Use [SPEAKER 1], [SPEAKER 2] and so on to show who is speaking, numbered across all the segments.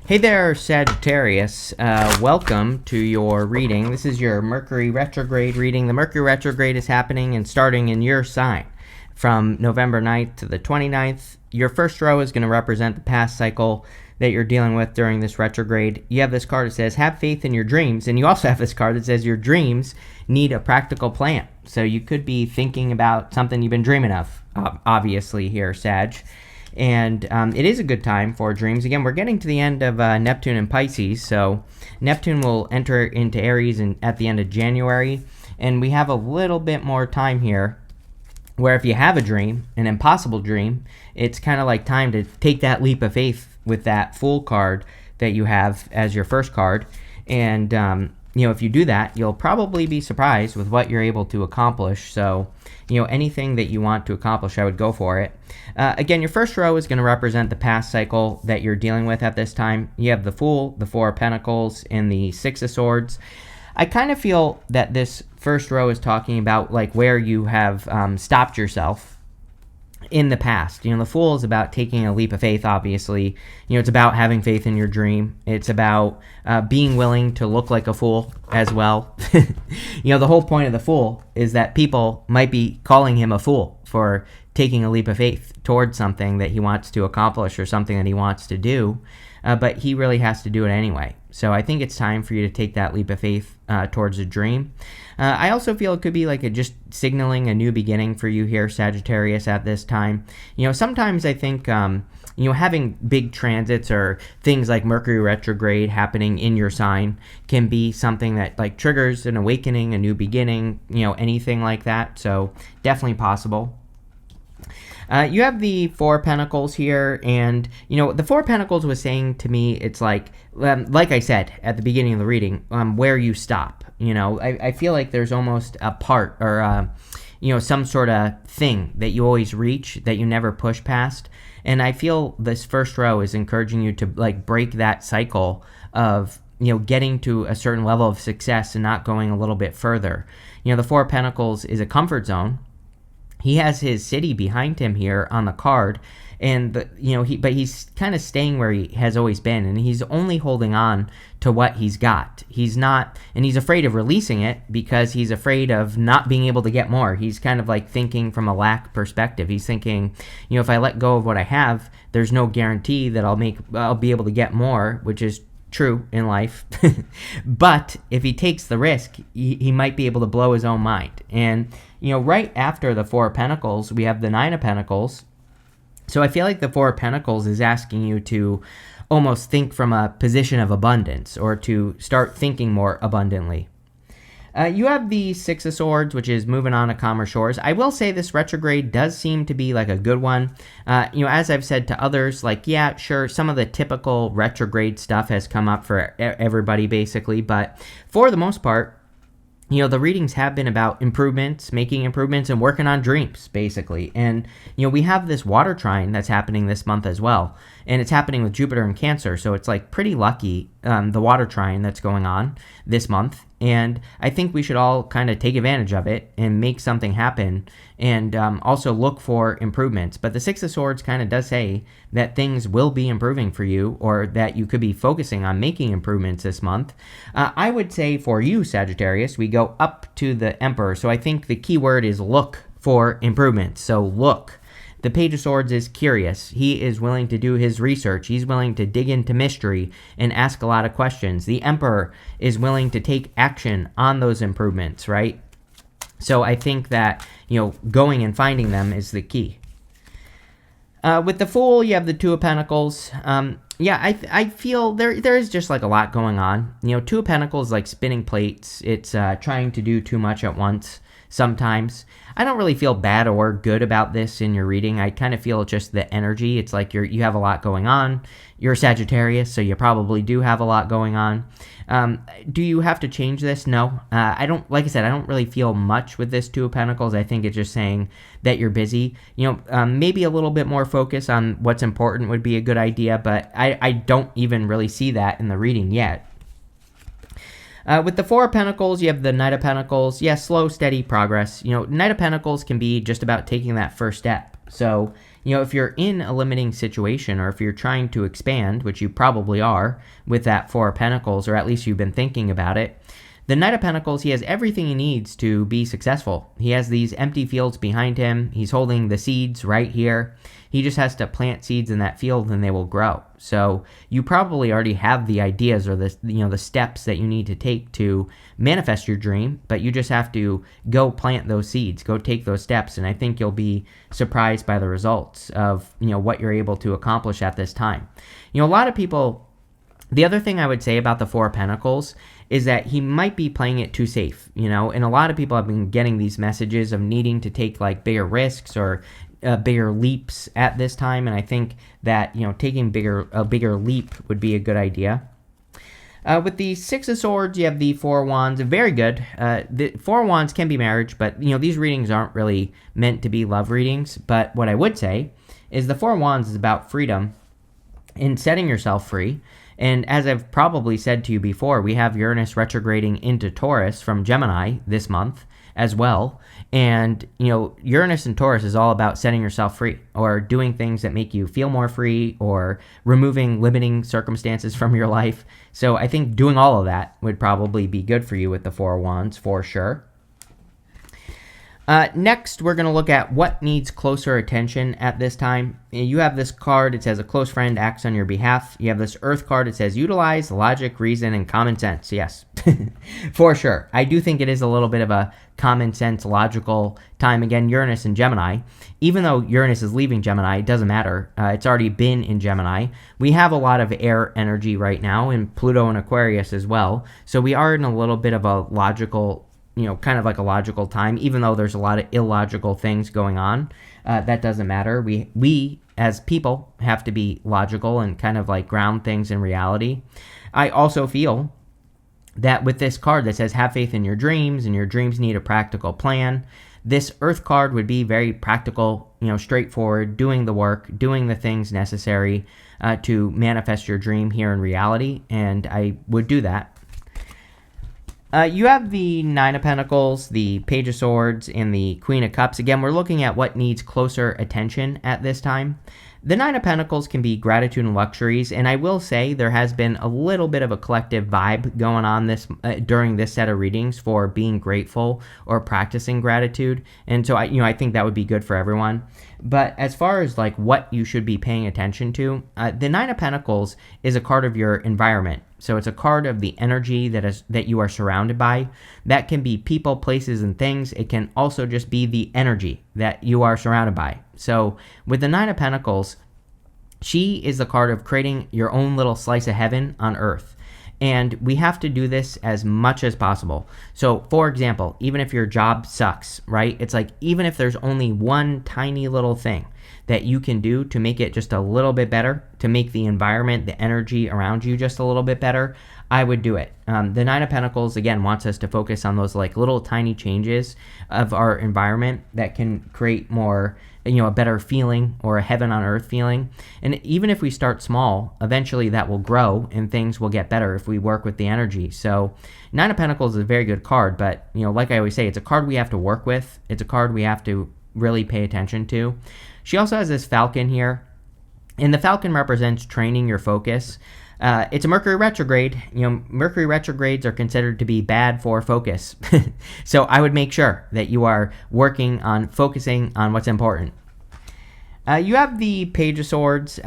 [SPEAKER 1] Hey there, Sagittarius. Welcome to your reading. This is your Mercury Retrograde reading. The Mercury Retrograde is happening and starting in your sign from November 9th to the 29th. Your first row is going to represent the past cycle that you're dealing with during this retrograde. You have this card that says, have faith in your dreams. And you also have this card that says, your dreams need a practical plan. So you could be thinking about something you've been dreaming of, obviously here, Sag. And it is a good time for dreams. Again, we're getting to the end of Neptune and Pisces, so Neptune will enter into Aries at the end of January, and we have a little bit more time here where if you have a dream, an impossible dream, it's kind of like time to take that leap of faith with that Fool card that you have as your first card. And if you do that, you'll probably be surprised with what you're able to accomplish. So, anything that you want to accomplish, I would go for it. Again, your first row is going to represent the past cycle that you're dealing with at this time. You have the Fool, the Four of Pentacles, and the Six of Swords. I kind of feel that this first row is talking about like where you have stopped yourself in the past. The Fool is about taking a leap of faith, obviously. It's about having faith in your dream. It's about being willing to look like a fool as well. The whole point of the Fool is that people might be calling him a fool for taking a leap of faith towards something that he wants to accomplish or something that he wants to do, but he really has to do it anyway. So I think it's time for you to take that leap of faith towards a dream. I also feel it could be like just signaling a new beginning for you here, Sagittarius, at this time. Sometimes I think, having big transits or things like Mercury retrograde happening in your sign can be something that like triggers an awakening, a new beginning, anything like that. So definitely possible. You have the Four of Pentacles here, and, the Four of Pentacles was saying to me, it's like I said at the beginning of the reading, where you stop. I feel like there's almost a part or, some sort of thing that you always reach that you never push past. And I feel this first row is encouraging you to, like, break that cycle of, getting to a certain level of success and not going a little bit further. The Four of Pentacles is a comfort zone. He has his city behind him here on the card, and but he's kind of staying where he has always been, and he's only holding on to what he's got. He's not, and he's afraid of releasing it because he's afraid of not being able to get more. He's kind of like thinking from a lack perspective. He's thinking, if I let go of what I have, there's no guarantee that I'll be able to get more, which is true in life. But if he takes the risk, he might be able to blow his own mind. And right after the Four of Pentacles, we have the Nine of Pentacles. So I feel like the Four of Pentacles is asking you to almost think from a position of abundance, or to start thinking more abundantly. You have the Six of Swords, which is moving on to calmer shores. I will say this retrograde does seem to be like a good one. As I've said to others, like, yeah, sure, some of the typical retrograde stuff has come up for everybody, basically. But for the most part, the readings have been about improvements, making improvements, and working on dreams, basically. And, we have this water trine that's happening this month as well. And it's happening with Jupiter and Cancer. So it's like pretty lucky, the water trine that's going on this month. And I think we should all kind of take advantage of it and make something happen, and also look for improvements. But the Six of Swords kind of does say that things will be improving for you, or that you could be focusing on making improvements this month. I would say for you, Sagittarius, we go up to the Emperor. So I think the key word is look for improvements. So look. The Page of Swords is curious. He is willing to do his research. He's willing to dig into mystery and ask a lot of questions. The Emperor is willing to take action on those improvements, right? So I think that, going and finding them is the key. With the Fool, you have the Two of Pentacles. I feel there is just like a lot going on. Two of Pentacles is like spinning plates. It's trying to do too much at once sometimes. I don't really feel bad or good about this in your reading. I kind of feel just the energy. It's like you have a lot going on. You're a Sagittarius, so you probably do have a lot going on. Do you have to change this? No. I don't, like I said, I don't really feel much with this Two of Pentacles. I think it's just saying that you're busy. Maybe a little bit more focus on what's important would be a good idea, but I don't even really see that in the reading yet. With the Four of Pentacles, you have the Knight of Pentacles. Yeah, slow, steady progress. Knight of Pentacles can be just about taking that first step. So, if you're in a limiting situation, or if you're trying to expand, which you probably are with that Four of Pentacles, or at least you've been thinking about it, the Knight of Pentacles, he has everything he needs to be successful. He has these empty fields behind him. He's holding the seeds right here. He just has to plant seeds in that field and they will grow. So you probably already have the ideas or the steps that you need to take to manifest your dream, but you just have to go plant those seeds, go take those steps, and I think you'll be surprised by the results of what you're able to accomplish at this time. A lot of people, the other thing I would say about the Four of Pentacles is that he might be playing it too safe, and a lot of people have been getting these messages of needing to take like bigger risks or bigger leaps at this time, and I think that taking a bigger leap would be a good idea. With the Six of Swords, you have the Four of Wands. Very good. The Four of Wands can be marriage, but these readings aren't really meant to be love readings. But what I would say is the Four of Wands is about freedom and setting yourself free. And as I've probably said to you before, we have Uranus retrograding into Taurus from Gemini this month as well. And, Uranus and Taurus is all about setting yourself free, or doing things that make you feel more free, or removing limiting circumstances from your life. So I think doing all of that would probably be good for you with the Four of Wands for sure. Next, we're going to look at what needs closer attention at this time. You have this card. It says a close friend acts on your behalf. You have this Earth card. It says utilize logic, reason, and common sense. Yes, for sure. I do think it is a little bit of a common sense, logical time. Again, Uranus and Gemini. Even though Uranus is leaving Gemini, it doesn't matter. It's already been in Gemini. We have a lot of air energy right now, and Pluto and Aquarius as well. So we are in a little bit of a logical, kind of like a logical time, even though there's a lot of illogical things going on. That doesn't matter. We as people have to be logical and kind of like ground things in reality. I also feel that with this card that says have faith in your dreams and your dreams need a practical plan, this Earth card would be very practical, straightforward, doing the work, doing the things necessary to manifest your dream here in reality, and I would do that. You have the Nine of Pentacles, the Page of Swords, and the Queen of Cups. Again, we're looking at what needs closer attention at this time. The Nine of Pentacles can be gratitude and luxuries, and I will say there has been a little bit of a collective vibe going on during this set of readings for being grateful or practicing gratitude, and so I think that would be good for everyone. But as far as like what you should be paying attention to, the Nine of Pentacles is a card of your environment. So it's a card of the energy that you are surrounded by. That can be people, places, and things. It can also just be the energy that you are surrounded by. So with the Nine of Pentacles, she is the card of creating your own little slice of heaven on earth. And we have to do this as much as possible. So for example, even if your job sucks, right? It's like, even if there's only one tiny little thing that you can do to make it just a little bit better, to make the environment, the energy around you just a little bit better, I would do it. The Nine of Pentacles, again, wants us to focus on those like little tiny changes of our environment that can create more, a better feeling, or a heaven on earth feeling. And even if we start small, eventually that will grow and things will get better if we work with the energy. So Nine of Pentacles is a very good card, but like I always say, it's a card we have to work with. It's a card we have to really pay attention to. She also has this Falcon here, and the Falcon represents training your focus. It's a Mercury retrograde. Mercury retrogrades are considered to be bad for focus. So I would make sure that you are working on focusing on what's important. You have the Page of Swords.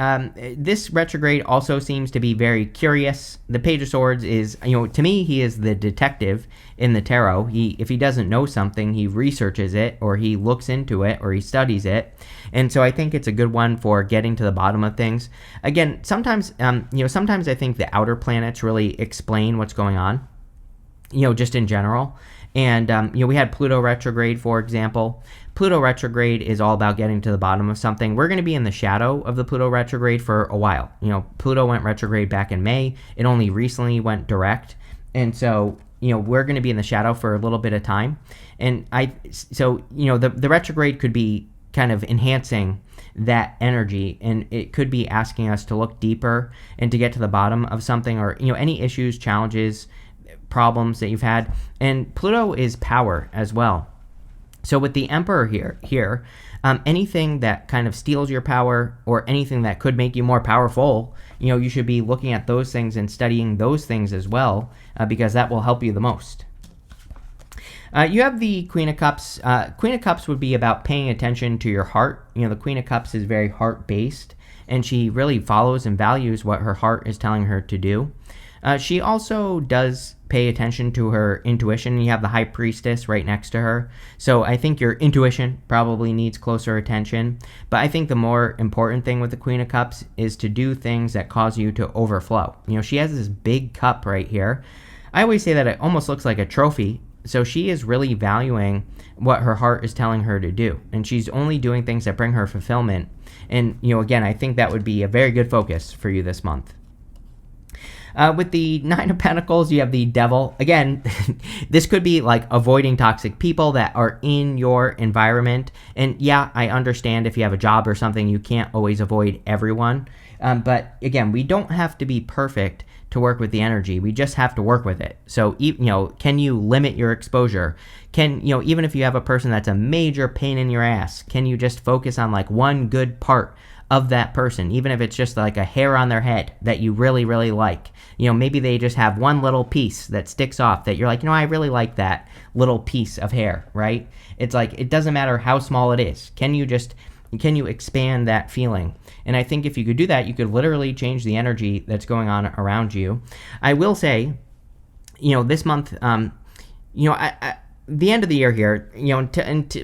[SPEAKER 1] This retrograde also seems to be very curious. The Page of Swords is, to me, he is the detective in the tarot. If he doesn't know something, he researches it, or he looks into it, or he studies it. And so I think it's a good one for getting to the bottom of things. Again, sometimes I think the outer planets really explain what's going on, just in general. And, we had Pluto retrograde, for example. Pluto retrograde is all about getting to the bottom of something. We're going to be in the shadow of the Pluto retrograde for a while. Pluto went retrograde back in May. It only recently went direct. And so, we're going to be in the shadow for a little bit of time. And the retrograde could be kind of enhancing that energy, and it could be asking us to look deeper and to get to the bottom of something, or, any issues, challenges, problems that you've had. And Pluto is power as well. So with the Emperor here, anything that kind of steals your power or anything that could make you more powerful, you should be looking at those things and studying those things as well, because that will help you the most. You have the Queen of Cups. Queen of Cups would be about paying attention to your heart. The Queen of Cups is very heart-based, and she really follows and values what her heart is telling her to do. She also does pay attention to her intuition. You have the High Priestess right next to her. So I think your intuition probably needs closer attention. But I think the more important thing with the Queen of Cups is to do things that cause you to overflow. She has this big cup right here. I always say that it almost looks like a trophy. So she is really valuing what her heart is telling her to do. And she's only doing things that bring her fulfillment. And, again, I think that would be a very good focus for you this month. With the Nine of Pentacles, you have the Devil. Again, this could be like avoiding toxic people that are in your environment. And yeah, I understand if you have a job or something, you can't always avoid everyone. But again, we don't have to be perfect to work with the energy. We just have to work with it. So, can you limit your exposure? Even if you have a person that's a major pain in your ass, can you just focus on like one good part of that person, even if it's just like a hair on their head that you really, really like? Maybe they just have one little piece that sticks off that you're like, I really like that little piece of hair, right? It's like, it doesn't matter how small it is. Can you expand that feeling? And I think if you could do that, you could literally change the energy that's going on around you. I will say, this month, the end of the year here,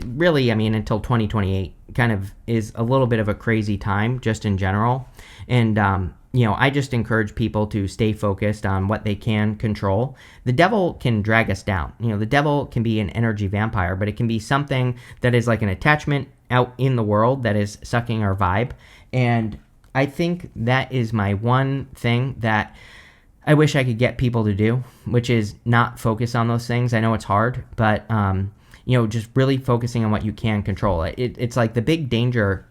[SPEAKER 1] really, until 2028 kind of is a little bit of a crazy time just in general. And, I just encourage people to stay focused on what they can control. The devil can drag us down. The devil can be an energy vampire, but it can be something that is like an attachment out in the world that is sucking our vibe. And I think that is my one thing that I wish I could get people to do, which is not focus on those things. I know it's hard, but, just really focusing on what you can control. It's like the big danger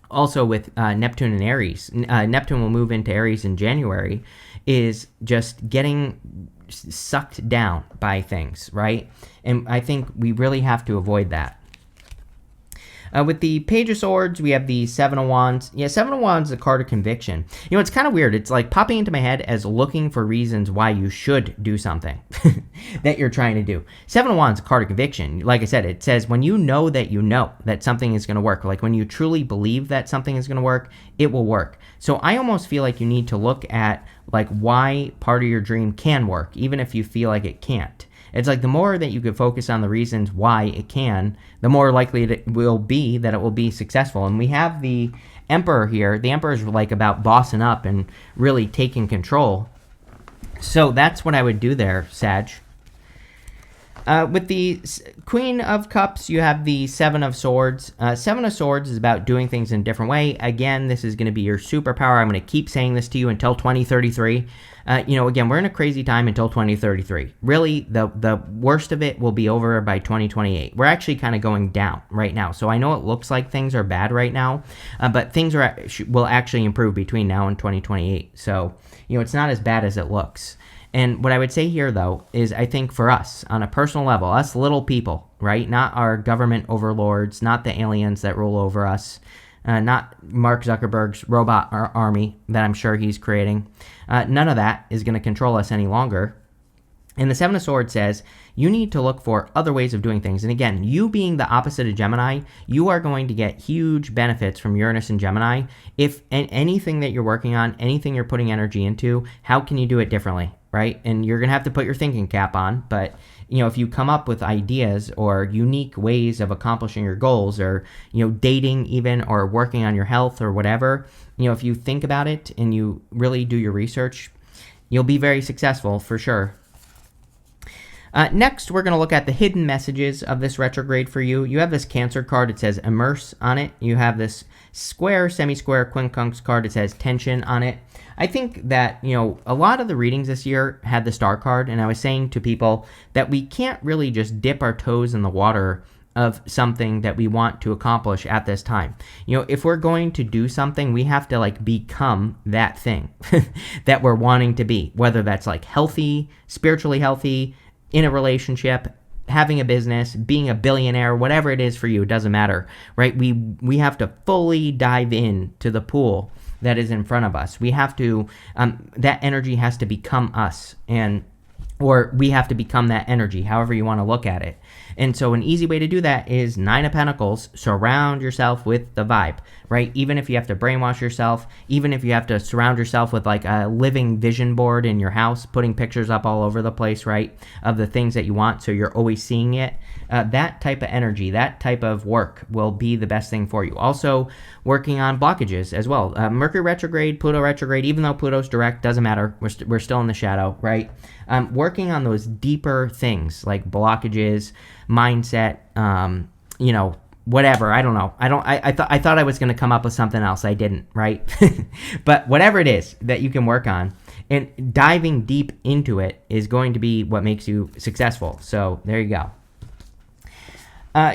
[SPEAKER 1] also with Neptune and Aries. Neptune will move into Aries in January, is just getting sucked down by things, right? And I think we really have to avoid that. With the Page of Swords, we have the Seven of Wands. Yeah, Seven of Wands is a card of conviction. It's kind of weird. It's like popping into my head as looking for reasons why you should do something that you're trying to do. Seven of Wands is a card of conviction. Like I said, it says when you know that something is going to work, like when you truly believe that something is going to work, it will work. So I almost feel like you need to look at like why part of your dream can work, even if you feel like it can't. It's like the more that you could focus on the reasons why it can, the more likely it will be that it will be successful. And we have the Emperor here. The Emperor is like about bossing up and really taking control. So that's what I would do there, Sag. With the Queen of Cups, you have the Seven of Swords. Seven of Swords is about doing things in a different way. Again, this is going to be your superpower. I'm going to keep saying this to you until 2033. Again, we're in a crazy time until 2033. Really, the worst of it will be over by 2028. We're actually kind of going down right now. So I know it looks like things are bad right now, but things will actually improve between now and 2028. So, it's not as bad as it looks. And what I would say here, though, is I think for us, on a personal level, us little people, right? Not our government overlords, not the aliens that rule over us, not Mark Zuckerberg's robot army that I'm sure he's creating. None of that is going to control us any longer. And the Seven of Swords says you need to look for other ways of doing things. And again, you being the opposite of Gemini, you are going to get huge benefits from Uranus and Gemini. If anything that you're working on, anything you're putting energy into, how can you do it differently, right? And you're going to have to put your thinking cap on. But, if you come up with ideas or unique ways of accomplishing your goals or, dating even or working on your health or whatever, if you think about it and you really do your research, you'll be very successful for sure. Next, we're going to look at the hidden messages of this retrograde for you. You have this Cancer card. It says immerse on it. You have this square, semi-square quincunx card. It says tension on it. I think that, a lot of the readings this year had the star card, and I was saying to people that we can't really just dip our toes in the water of something that we want to accomplish at this time. If we're going to do something, we have to become that thing that we're wanting to be, whether that's healthy, spiritually healthy, in a relationship, having a business, being a billionaire, whatever it is for you, it doesn't matter, right? We have to fully dive in to the pool that is in front of us. We have to, that energy has to become us, or we have to become that energy, however you want to look at it. And so an easy way to do that is 9 of Pentacles. Surround yourself with the vibe, right? Even if you have to brainwash yourself, even if you have to surround yourself with like a living vision board in your house, putting pictures up all over the place, right, of the things that you want, so you're always seeing it. That type of energy, that type of work will be the best thing for you. Also, working on blockages as well. Mercury retrograde, Pluto retrograde, even though Pluto's direct, doesn't matter. We're still in the shadow, right? Working on those deeper things like blockages, mindset, whatever. I don't know. I thought I was going to come up with something else. I didn't, right? But whatever it is that you can work on, and diving deep into it is going to be what makes you successful. So there you go.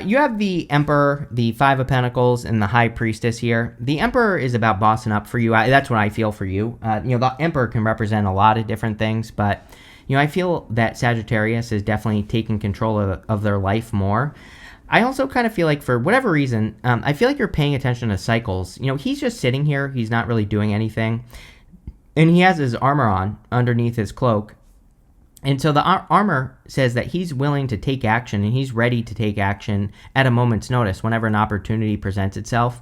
[SPEAKER 1] You have the Emperor, the 5 of Pentacles, and the High Priestess here. The Emperor is about bossing up for you. That's what I feel for you. The Emperor can represent a lot of different things, but I feel that Sagittarius is definitely taking control of their life more. I also kind of feel like, for whatever reason, I feel like you're paying attention to cycles. He's just sitting here. He's not really doing anything. And he has his armor on underneath his cloak. And so the armor says that he's willing to take action, and he's ready to take action at a moment's notice whenever an opportunity presents itself.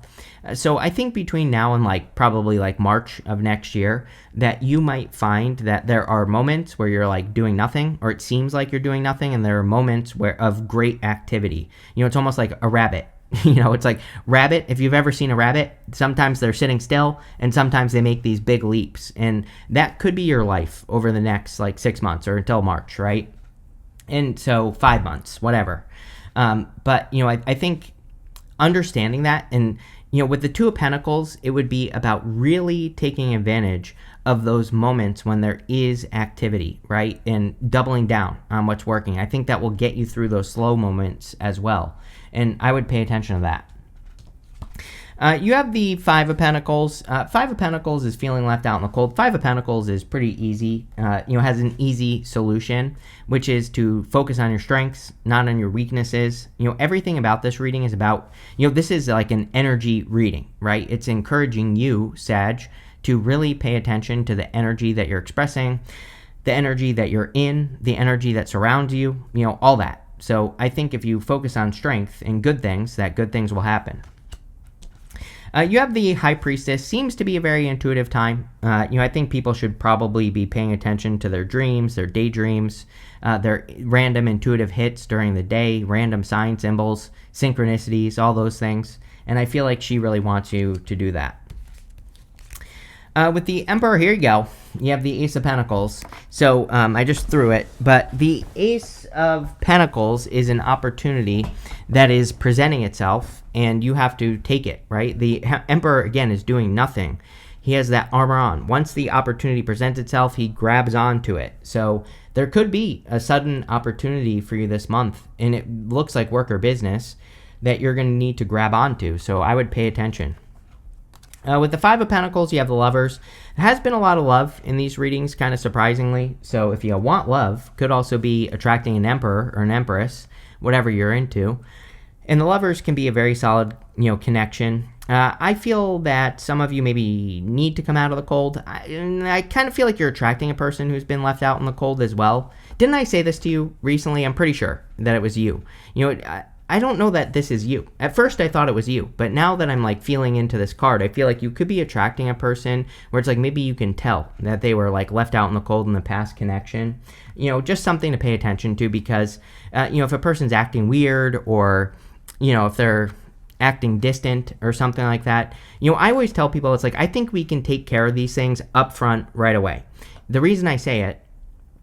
[SPEAKER 1] So I think between now and probably March of next year, that you might find that there are moments where you're doing nothing, or it seems like you're doing nothing, and there are moments of great activity. It's almost like a rabbit. It's like rabbit. If you've ever seen a rabbit, sometimes they're sitting still and sometimes they make these big leaps. And that could be your life over the next 6 months or until March, right? And so 5 months, whatever. But I think understanding that, and with the 2 of Pentacles, it would be about really taking advantage of those moments when there is activity, right? And doubling down on what's working. I think that will get you through those slow moments as well. And I would pay attention to that. You have the 5 of Pentacles. 5 of Pentacles is feeling left out in the cold. 5 of Pentacles is pretty easy, has an easy solution, which is to focus on your strengths, not on your weaknesses. Everything about this reading is about, this is like an energy reading, right? It's encouraging you, Sag, to really pay attention to the energy that you're expressing, the energy that you're in, the energy that surrounds you, all that. So I think if you focus on strength and good things, that good things will happen. You have the High Priestess. Seems to be a very intuitive time. I think people should probably be paying attention to their dreams, their daydreams, their random intuitive hits during the day, random sign symbols, synchronicities, all those things. And I feel like she really wants you to do that. With the Emperor, here you go. You have the Ace of Pentacles. So I just threw it. But the Ace of Pentacles is an opportunity that is presenting itself, and you have to take it, right? The Emperor, again, is doing nothing. He has that armor on. Once the opportunity presents itself, he grabs onto it. So there could be a sudden opportunity for you this month, and it looks like work or business that you're going to need to grab onto. So I would pay attention. With the 5 of Pentacles, you have the Lovers. There has been a lot of love in these readings, kind of surprisingly. So if you want love, could also be attracting an Emperor or an Empress, whatever you're into. And the Lovers can be a very solid, connection. I feel that some of you maybe need to come out of the cold. I kind of feel like you're attracting a person who's been left out in the cold as well. Didn't I say this to you recently? I'm pretty sure that it was you. I don't know that this is you. At first, I thought it was you, but now that I'm feeling into this card, I feel like you could be attracting a person where it's maybe you can tell that they were left out in the cold in the past connection. Just something to pay attention to, because, if a person's acting weird, or, if they're acting distant or something like that, I always tell people, it's I think we can take care of these things up front right away. The reason I say it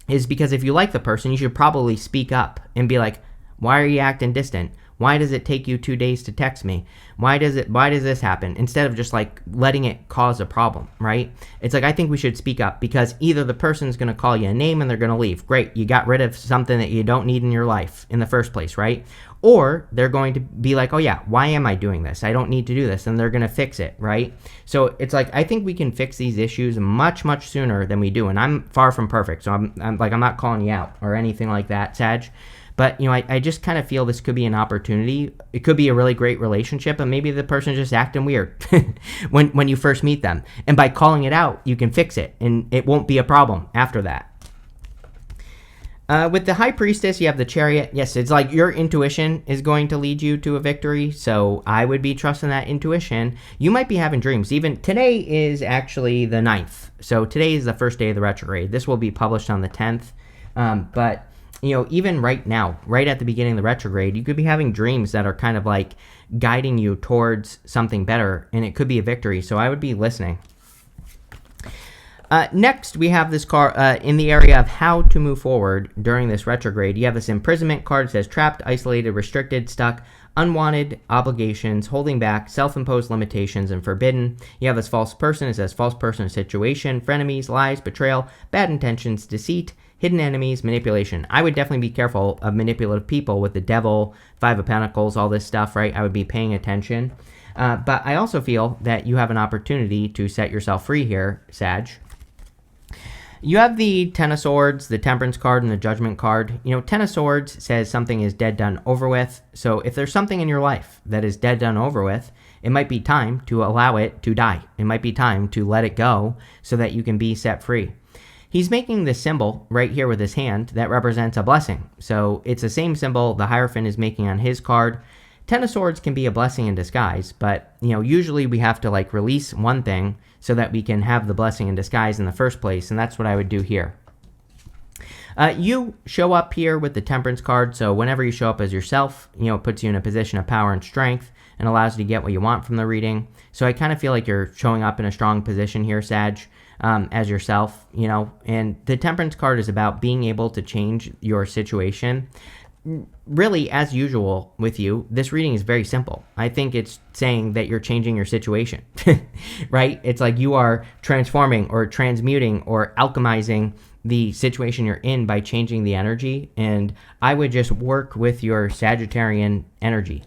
[SPEAKER 1] is because if you like the person, you should probably speak up and be like, why are you acting distant? Why does it take you 2 days to text me? Why does this happen? Instead of just letting it cause a problem, right? It's I think we should speak up, because either the person's going to call you a name and they're going to leave. Great. You got rid of something that you don't need in your life in the first place, right? Or they're going to be like, oh yeah, why am I doing this? I don't need to do this. And they're going to fix it, right? So it's I think we can fix these issues much, much sooner than we do. And I'm far from perfect. So I'm not calling you out or anything like that, Sag. But, I just kind of feel this could be an opportunity. It could be a really great relationship, but maybe the person's just acting weird when you first meet them. And by calling it out, you can fix it, and it won't be a problem after that. With the High Priestess, you have the Chariot. Yes, it's like your intuition is going to lead you to a victory, so I would be trusting that intuition. You might be having dreams. Even today is actually the 9th, so today is the first day of the retrograde. This will be published on the 10th, but even right now, right at the beginning of the retrograde, you could be having dreams that are kind of like guiding you towards something better, and it could be a victory, so I would be listening. Next, we have this card in the area of how to move forward during this retrograde. You have this imprisonment card. It says trapped, isolated, restricted, stuck, unwanted, obligations, holding back, self-imposed limitations, and forbidden. You have this false person. It says false person situation, frenemies, lies, betrayal, bad intentions, deceit, hidden enemies, manipulation. I would definitely be careful of manipulative people with the devil, 5 of Pentacles, all this stuff, right? I would be paying attention. But I also feel that you have an opportunity to set yourself free here, Sag. You have the Ten of Swords, the Temperance card, and the Judgment card. Ten of Swords says something is dead, done, over with. So if there's something in your life that is dead, done, over with, it might be time to allow it to die. It might be time to let it go so that you can be set free. He's making this symbol right here with his hand that represents a blessing. So it's the same symbol the Hierophant is making on his card. Ten of Swords can be a blessing in disguise, but, usually we have to, release one thing so that we can have the blessing in disguise in the first place, and that's what I would do here. You show up here with the Temperance card, so whenever you show up as yourself, it puts you in a position of power and strength and allows you to get what you want from the reading. So I kind of feel like you're showing up in a strong position here, Sag, as yourself, and the Temperance card is about being able to change your situation. Really, as usual with you, this reading is very simple. I think it's saying that you're changing your situation, right? It's like you are transforming or transmuting or alchemizing the situation you're in by changing the energy, and I would just work with your Sagittarian energy.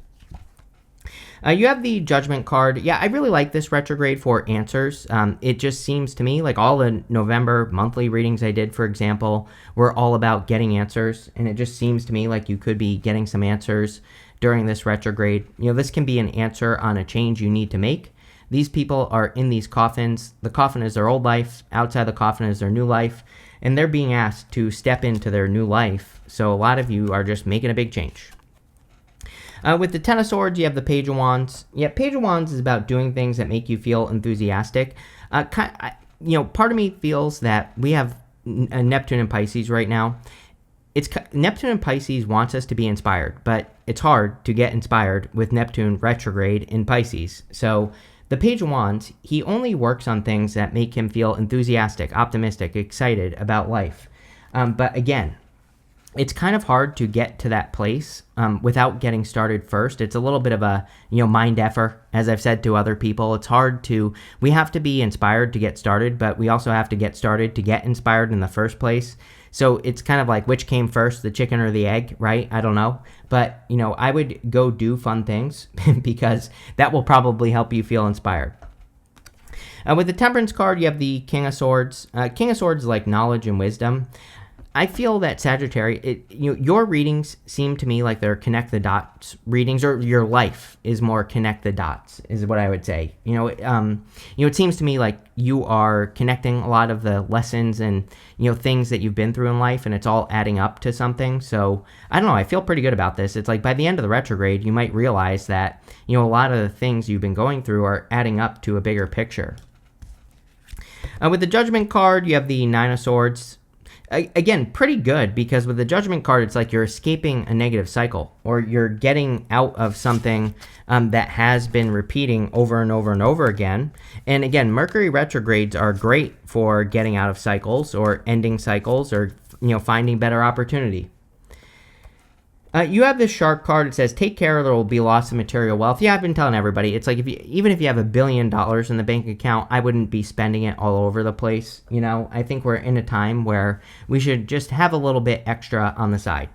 [SPEAKER 1] You have the Judgment card. Yeah, I really like this retrograde for answers. It just seems to me like all the November monthly readings I did, for example, were all about getting answers. And it just seems to me like you could be getting some answers during this retrograde. This can be an answer on a change you need to make. These people are in these coffins. The coffin is their old life. Outside the coffin is their new life. And they're being asked to step into their new life. So a lot of you are just making a big change. With the Ten of Swords, you have the Page of Wands. Yeah, Page of Wands is about doing things that make you feel enthusiastic. Part of me feels that we have Neptune and Pisces right now. Neptune and Pisces wants us to be inspired, but it's hard to get inspired with Neptune retrograde in Pisces. So the Page of Wands, he only works on things that make him feel enthusiastic, optimistic, excited about life. But again, it's kind of hard to get to that place without getting started first. It's a little bit of a mind effort, as I've said to other people. It's hard we have to be inspired to get started, but we also have to get started to get inspired in the first place. So it's kind of like which came first, the chicken or the egg, right? I don't know. But, I would go do fun things because that will probably help you feel inspired. With the Temperance card, you have the King of Swords. King of Swords is like knowledge and wisdom. I feel that Sagittarius, your readings seem to me like they're connect the dots readings, or your life is more connect the dots, is what I would say. It seems to me like you are connecting a lot of the lessons and things that you've been through in life, and it's all adding up to something. So I don't know. I feel pretty good about this. It's like by the end of the retrograde, you might realize that a lot of the things you've been going through are adding up to a bigger picture. With the Judgment card, you have the Nine of Swords. Again, pretty good, because with the Judgment card, it's like you're escaping a negative cycle, or you're getting out of something that has been repeating over and over and over again. And again, Mercury retrogrades are great for getting out of cycles or ending cycles, or finding better opportunity. You have this Shark card. It says, take care or there will be loss of material wealth. Yeah, I've been telling everybody, it's like even if you have $1 billion in the bank account, I wouldn't be spending it all over the place. I think we're in a time where we should just have a little bit extra on the side.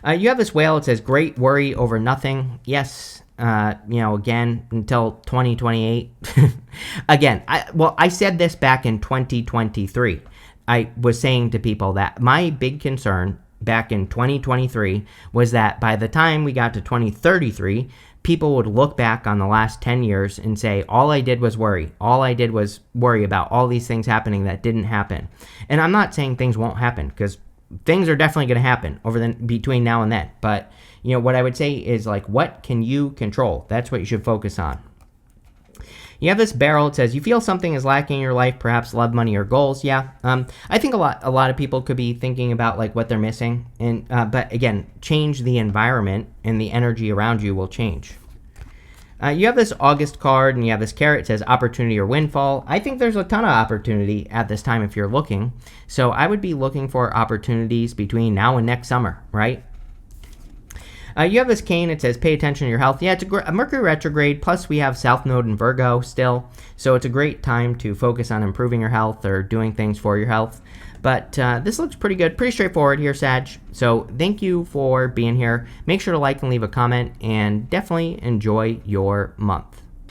[SPEAKER 1] You have this Whale. It says, great worry over nothing. Yes. Again, until 2028. Again, I said this back in 2023. I was saying to people that my big concern back in 2023 was that by the time we got to 2033, people would look back on the last 10 years and say, all I did was worry. All I did was worry about all these things happening that didn't happen. And I'm not saying things won't happen, because things are definitely going to happen between now and then. But, what I would say is, like, what can you control? That's what you should focus on. You have this barrel. It says, you feel something is lacking in your life, perhaps love, money, or goals. Yeah. I think a lot of people could be thinking about, like, what they're missing. But again, change the environment and the energy around you will change. You have this August card, and you have this carrot. It says opportunity or windfall. I think there's a ton of opportunity at this time if you're looking. So I would be looking for opportunities between now and next summer, right? You have this cane. It says pay attention to your health. Yeah, it's a Mercury retrograde. Plus, we have South Node in Virgo still. So it's a great time to focus on improving your health or doing things for your health. But this looks pretty good. Pretty straightforward here, Sag. So thank you for being here. Make sure to like and leave a comment. And definitely enjoy your month.